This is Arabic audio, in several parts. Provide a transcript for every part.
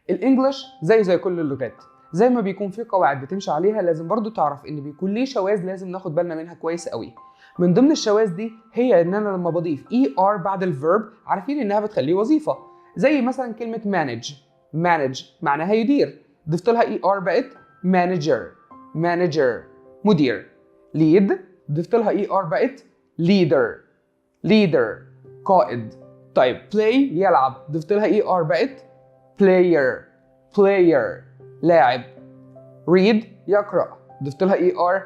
الانجليش زي كل اللغات، زي ما بيكون في قواعد بتمشي عليها لازم برضو تعرف ان بيكون ليه شواذ لازم ناخد بالنا منها كويس قوي. من ضمن الشواذ دي هي ان انا لما بضيف ER بعد الفيرب عارفين انها بتخليه وظيفة، زي مثلا كلمة manage معناها يدير، ضفت لها ER بقت manager مدير. lead ضفت لها ER بقت leader قائد. طيب play يلعب ضفت لها ER بقت player لاعب. read يقرأ ضفت لها ER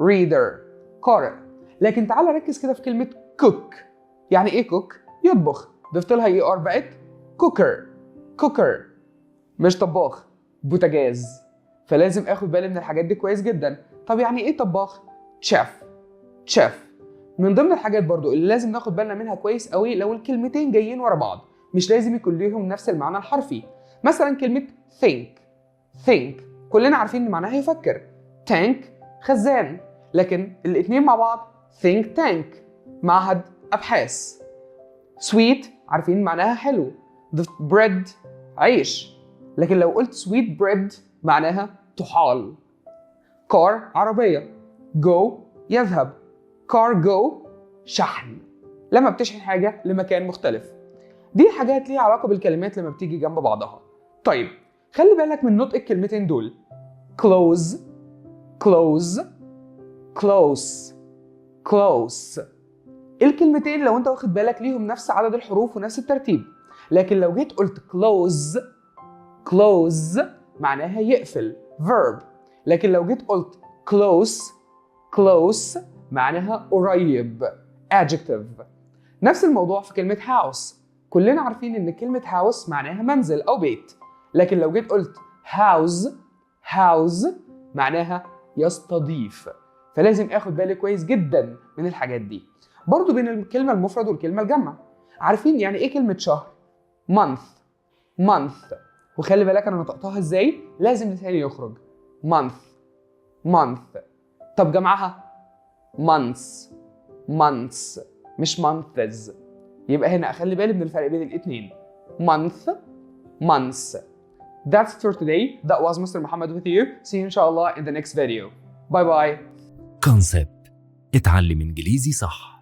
reader قارئ. لكن تعال ركز كده في كلمة cook. يعني ايه cook؟ يطبخ ضفت لها ER بقت cooker مش طباخ، بوتاجاز. فلازم اخد بالي من الحاجات دي كويس جدا. طب يعني ايه طباخ؟ chef. من ضمن الحاجات برضو اللي لازم ناخد بالنا منها كويس قوي لو الكلمتين جايين ورا بعض مش لازم يكون ليهم نفس المعنى الحرفي. مثلا كلمة think كلنا عارفين ان معناها يفكر، tank خزان، لكن الاتنين مع بعض think tank معهد ابحاث. sweet عارفين معناها حلو، bread عيش، لكن لو قلت sweet bread معناها طحال. car عربية، go يذهب، cargo شحن لما بتشحن حاجة لمكان مختلف. دي حاجات ليها علاقة بالكلمات لما بتيجي جنب بعضها. طيب خلي بالك من نطق الكلمتين دول، close. الكلمتين لو انت واخد بالك ليهم نفس عدد الحروف ونفس الترتيب، لكن لو جيت قلت close معناها يقفل verb، لكن لو جيت قلت close معناها قريب adjective. نفس الموضوع في كلمة house. كلنا عارفين ان كلمة house معناها منزل او بيت، لكن لو جيت قلت house معناها يستضيف. فلازم اخد بالي كويس جدا من الحاجات دي. برضو بين الكلمة المفرد والكلمة الجمع، عارفين يعني ايه كلمة شهر؟ month. وخلي بالك انا نطقتها ازاي، لازم لساني يخرج month. طب جمعها months مش months. يبقى هنا اخلي بالي من الفرق بين الاثنين، months. That's for today. That was Mr. Muhammad with you. See you inshallah in the next video. Bye bye. Concept. اتعلم انجليزي صح.